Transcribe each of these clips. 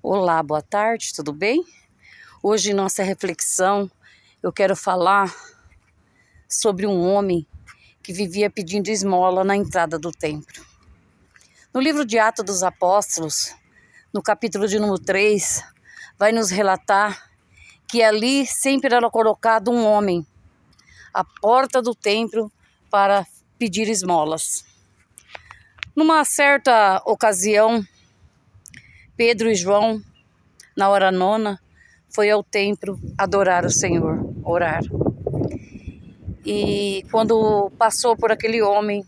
Olá, boa tarde, tudo bem? Hoje, em nossa reflexão, eu quero falar sobre um homem que vivia pedindo esmola na entrada do templo. No livro de Atos dos Apóstolos, no capítulo de número 3, vai nos relatar que ali sempre era colocado um homem à porta do templo para pedir esmolas. Numa certa ocasião, Pedro e João, na hora nona, foi ao templo adorar o Senhor, orar. E quando passou por aquele homem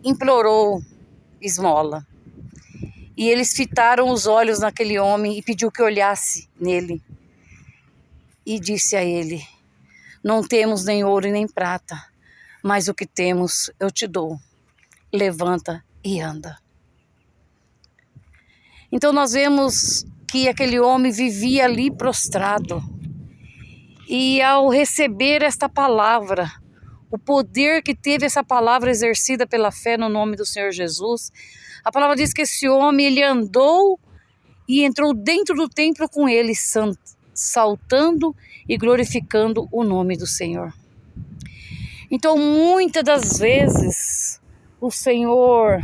implorou esmola. E eles fitaram os olhos naquele homem e pediu que olhasse nele. E disse a ele: não temos nem ouro nem prata, mas o que temos eu te dou. Levanta e anda. Então nós vemos que aquele homem vivia ali prostrado. E ao receber esta palavra, o poder que teve essa palavra exercida pela fé no nome do Senhor Jesus, a palavra diz que esse homem, ele andou e entrou dentro do templo com ele, saltando e glorificando o nome do Senhor. Então, muitas das vezes, o Senhor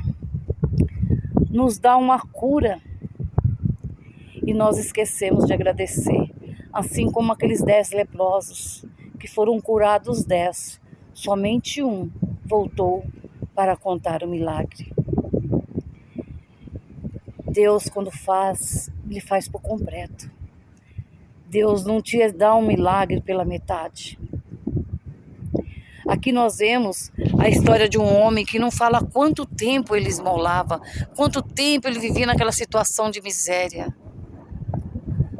nos dá uma cura e nós esquecemos de agradecer. Assim como aqueles 10 leprosos que foram curados 10, somente um voltou para contar o milagre. Deus, quando faz, Ele faz por completo. Deus não te dá um milagre pela metade. Aqui nós vemos a história de um homem que não fala quanto tempo ele esmolava, quanto tempo ele vivia naquela situação de miséria.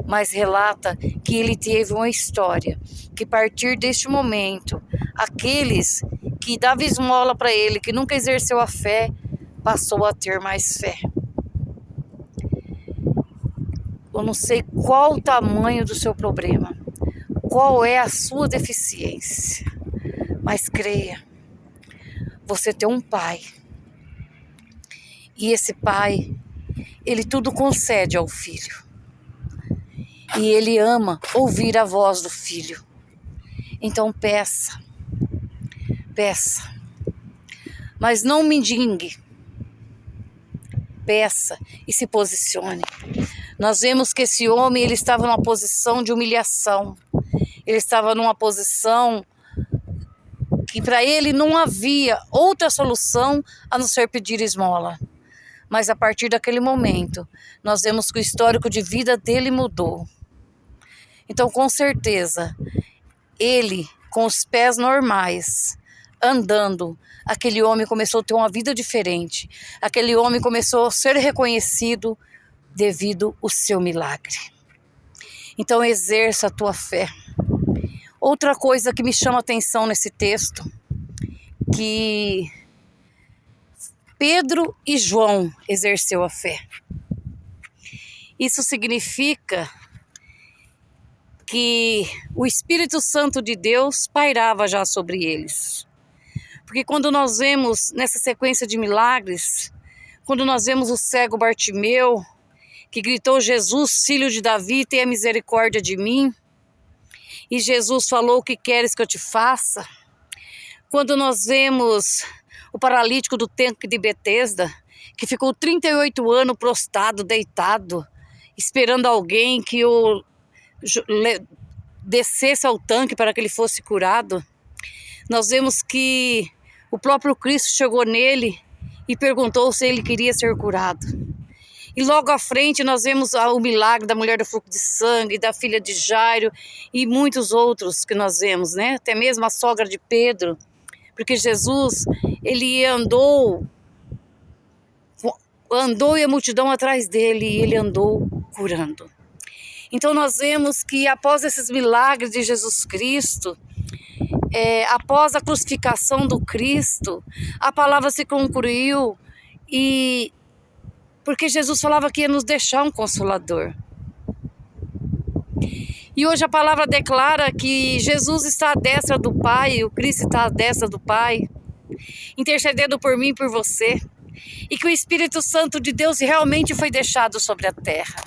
Mas relata que ele teve uma história, que a partir deste momento, aqueles que davam esmola para ele, que nunca exerceu a fé, passou a ter mais fé. Eu não sei qual o tamanho do seu problema, qual é a sua deficiência, mas creia, você tem um pai, e esse pai, ele tudo concede ao filho. E ele ama ouvir a voz do filho. Então peça. Mas não mendigue. Peça e se posicione. Nós vemos que esse homem, ele estava numa posição de humilhação. Ele estava numa posição que para ele não havia outra solução a não ser pedir esmola. Mas a partir daquele momento, nós vemos que o histórico de vida dele mudou. Então, com certeza, ele, com os pés normais, andando, aquele homem começou a ter uma vida diferente. Aquele homem começou a ser reconhecido devido ao seu milagre. Então, exerça a tua fé. Outra coisa que me chama a atenção nesse texto, que Pedro e João exerceu a fé. Isso significa que o Espírito Santo de Deus pairava já sobre eles. Porque quando nós vemos nessa sequência de milagres, quando nós vemos o cego Bartimeu, que gritou: Jesus, filho de Davi, tenha misericórdia de mim. E Jesus falou: o que queres que eu te faça? Quando nós vemos o paralítico do tanque de Betesda, que ficou 38 anos prostrado, deitado, esperando alguém que o descesse ao tanque para que ele fosse curado. Nós vemos que o próprio Cristo chegou nele e perguntou se ele queria ser curado. E logo à frente nós vemos o milagre da mulher do fluxo de sangue, da filha de Jairo e muitos outros que nós vemos, né? Até mesmo a sogra de Pedro, porque Jesus, ele andou e a multidão atrás dele, e ele andou curando. Então nós vemos que após esses milagres de Jesus Cristo, após a crucificação do Cristo, a palavra se concluiu, e porque Jesus falava que ia nos deixar um Consolador. E hoje a palavra declara que Jesus está à destra do Pai, o Cristo está à destra do Pai, intercedendo por mim e por você. e que o Espírito Santo de Deus realmente foi deixado sobre a terra.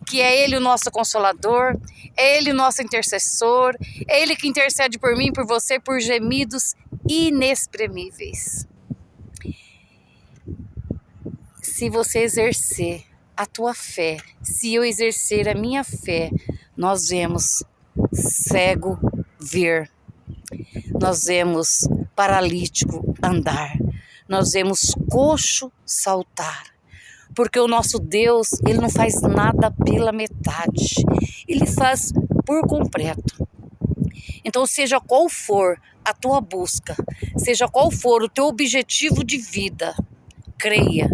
Que é Ele o nosso Consolador, é Ele o nosso intercessor, é Ele que intercede por mim, por você, por gemidos inexprimíveis. Se você exercer a tua fé, se eu exercer a minha fé, nós vemos cego ver, nós vemos paralítico andar, nós vemos coxo saltar. Porque o nosso Deus, Ele não faz nada pela metade, Ele faz por completo. Então, seja qual for a tua busca, seja qual for o teu objetivo de vida, creia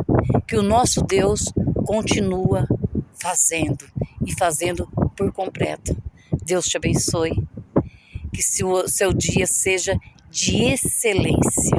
que o nosso Deus continua fazendo e fazendo por completo. Deus te abençoe, que o seu dia seja de excelência.